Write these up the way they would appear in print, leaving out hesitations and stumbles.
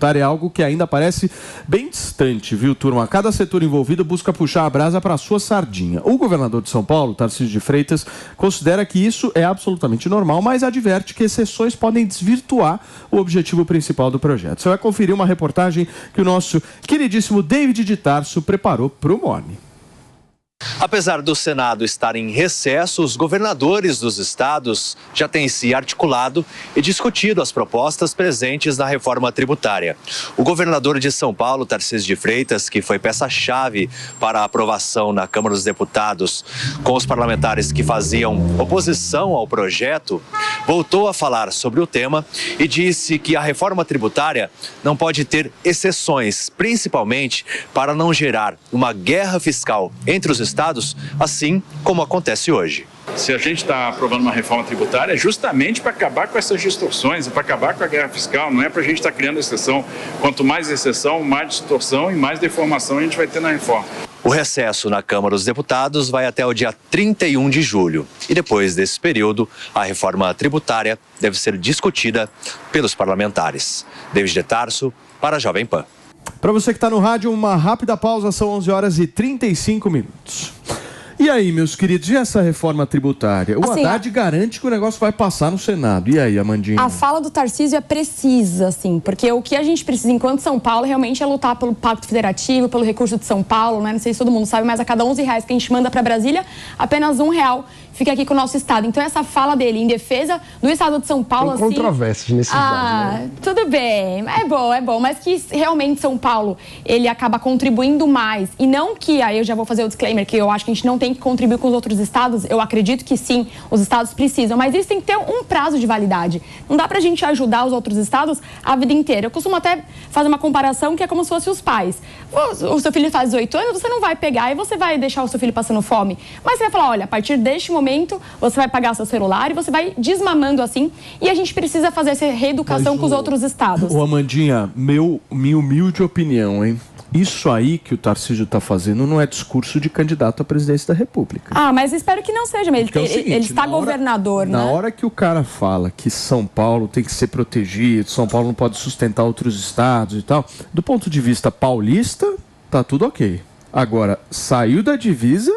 É algo que ainda parece bem distante, viu, turma? Cada setor envolvido busca puxar a brasa para a sua sardinha. O governador de São Paulo, Tarcísio de Freitas, considera que isso é absolutamente normal, mas adverte que exceções podem desvirtuar o objetivo principal do projeto. Você vai conferir uma reportagem que o nosso queridíssimo David de Tarso preparou para o Morning. Apesar do Senado estar em recesso, os governadores dos estados já têm se articulado e discutido as propostas presentes na reforma tributária. O governador de São Paulo, Tarcísio de Freitas, que foi peça-chave para a aprovação na Câmara dos Deputados com os parlamentares que faziam oposição ao projeto, voltou a falar sobre o tema e disse que a reforma tributária não pode ter exceções, principalmente para não gerar uma guerra fiscal entre os estados, assim como acontece hoje. Se a gente está aprovando uma reforma tributária é justamente para acabar com essas distorções, para acabar com a guerra fiscal, não é para a gente estar criando exceção. Quanto mais exceção, mais distorção e mais deformação a gente vai ter na reforma. O recesso na Câmara dos Deputados vai até o dia 31 de julho. E depois desse período, a reforma tributária deve ser discutida pelos parlamentares. David de Tarso, para a Jovem Pan. Para você que está no rádio, uma rápida pausa, são 11 horas e 35 minutos. E aí, meus queridos, e essa reforma tributária? O Haddad garante que o negócio vai passar no Senado. E aí, Amandinha? A fala do Tarcísio é precisa, assim, porque o que a gente precisa enquanto São Paulo realmente é lutar pelo Pacto Federativo, pelo recurso de São Paulo, né? Não sei se todo mundo sabe, mas a cada R$11 que a gente manda para Brasília, apenas R$1 fica aqui com o nosso estado. Então essa fala dele em defesa do estado de São Paulo, tem controvérsias nesse caso, né? Tudo bem, é bom, mas que realmente São Paulo, ele acaba contribuindo mais, e não que, aí eu já vou fazer o disclaimer, que eu acho que a gente não tem que contribuir com os outros estados, eu acredito que sim, os estados precisam, mas isso tem que ter um prazo de validade. Não dá pra gente ajudar os outros estados a vida inteira. Eu costumo até fazer uma comparação que é como se fosse os pais. O seu filho faz 18 anos, você não vai pegar e você vai deixar o seu filho passando fome, mas você vai falar, olha, a partir deste momento você vai pagar seu celular e você vai desmamando assim, e a gente precisa fazer essa reeducação com os outros estados. Ô Amandinha, minha humilde opinião, hein? Isso aí que o Tarcísio está fazendo não é discurso de candidato à presidência da República. Mas espero que não seja. Ele está governador, né? Na hora que o cara fala que São Paulo tem que ser protegido, São Paulo não pode sustentar outros estados e tal, do ponto de vista paulista, tá tudo ok. Agora, saiu da divisa...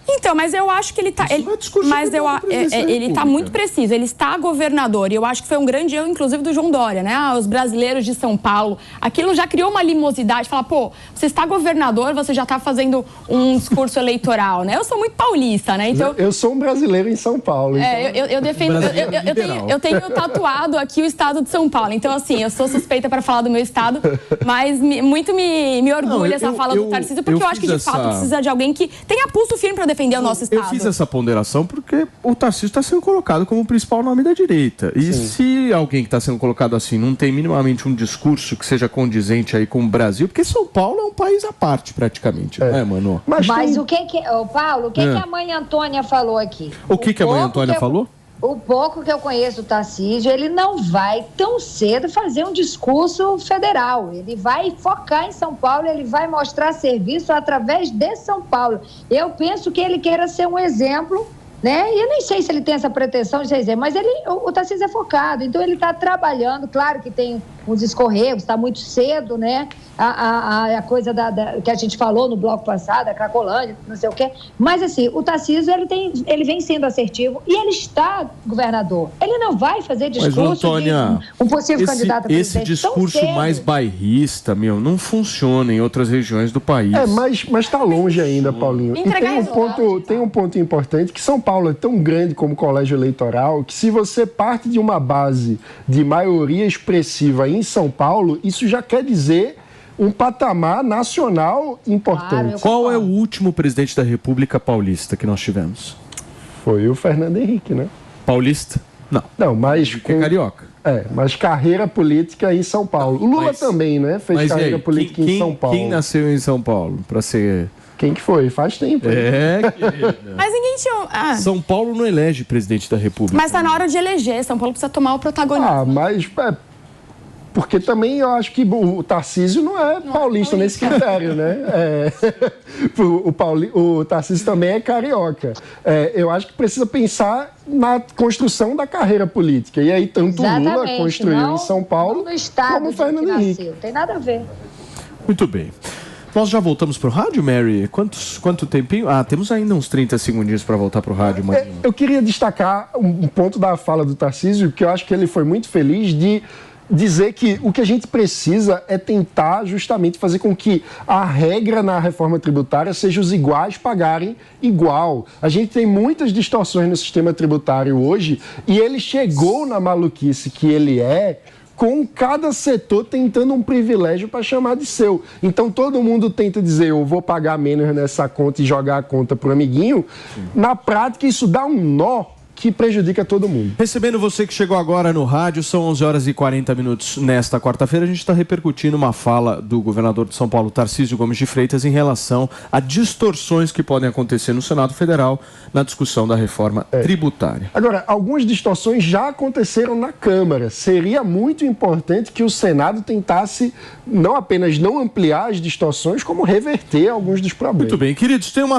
Então, mas eu acho que ele está... Ele está muito preciso, ele está governador, e eu acho que foi um grande erro, inclusive, do João Dória, né? Os brasileiros de São Paulo, aquilo já criou uma animosidade, falar, pô, você está governador, você já está fazendo um discurso eleitoral, né? Eu sou muito paulista, né? Então, eu sou um brasileiro em São Paulo. Então... Eu defendo... Eu tenho tatuado aqui o estado de São Paulo, então, assim, eu sou suspeita para falar do meu estado, mas muito me orgulha essa fala do Tarcísio, porque eu acho que, de fato, precisa de alguém que tenha pulso firme para defender o nosso estado. Eu fiz essa ponderação porque o Tarcísio está sendo colocado como o principal nome da direita. E se alguém que está sendo colocado assim não tem minimamente um discurso que seja condizente aí com o Brasil, porque São Paulo é um país à parte praticamente, né, mano? Mas o que Paulo, o que a mãe Antônia falou aqui? O que a mãe Antônia falou? O pouco que eu conheço do Tarcísio, ele não vai tão cedo fazer um discurso federal. Ele vai focar em São Paulo, ele vai mostrar serviço através de São Paulo. Eu penso que ele queira ser um exemplo, né? E eu nem sei se ele tem essa pretensão de ser exemplo, mas o Tarcísio é focado, então ele está trabalhando. Claro que tem uns escorregos, está muito cedo, né? A coisa que a gente falou no bloco passado, a Cracolândia, não sei o quê. Mas, assim, o Tarcísio, ele vem sendo assertivo e ele está governador. Ele não vai fazer discurso, mas, Antônia, de um possível candidato a presidente. Esse discurso mais bairrista, não funciona em outras regiões do país. Mas está longe ainda, Paulinho. E tem um ponto importante, que São Paulo é tão grande como colégio eleitoral, que se você parte de uma base de maioria expressiva em São Paulo, isso já quer dizer um patamar nacional importante. Claro, qual é o último presidente da República paulista que nós tivemos? Foi o Fernando Henrique, né? Paulista? Não. Não, mas... carioca. Mas carreira política em São Paulo. O Lula também, né? Fez carreira política em São Paulo. Quem nasceu em São Paulo para ser... Quem que foi? Faz tempo. Mas ninguém tinha... São Paulo não elege presidente da República. Mas tá na hora de eleger. São Paulo precisa tomar o protagonismo. Mas... Porque também eu acho que o Tarcísio não é paulista nesse critério, né? O Tarcísio também é carioca. Eu acho que precisa pensar na construção da carreira política. E aí, tanto Lula construiu em São Paulo, como o Fernando Henrique. Não tem nada a ver. Muito bem. Nós já voltamos para o rádio, Mary? Quanto tempinho? Temos ainda uns 30 segundinhos para voltar para o rádio. Eu queria destacar um ponto da fala do Tarcísio, que eu acho que ele foi muito feliz de dizer que o que a gente precisa é tentar justamente fazer com que a regra na reforma tributária seja os iguais pagarem igual. A gente tem muitas distorções no sistema tributário hoje e ele chegou na maluquice que ele com cada setor tentando um privilégio para chamar de seu. Então todo mundo tenta dizer, eu vou pagar menos nessa conta e jogar a conta pro amiguinho. Sim. Na prática isso dá um nó que prejudica todo mundo. Recebendo você que chegou agora no rádio, são 11 horas e 40 minutos nesta quarta-feira. A gente está repercutindo uma fala do governador de São Paulo, Tarcísio Gomes de Freitas, em relação a distorções que podem acontecer no Senado Federal na discussão da reforma tributária. Agora, algumas distorções já aconteceram na Câmara. Seria muito importante que o Senado tentasse não apenas não ampliar as distorções, como reverter alguns dos problemas. Muito bem, queridos, tem uma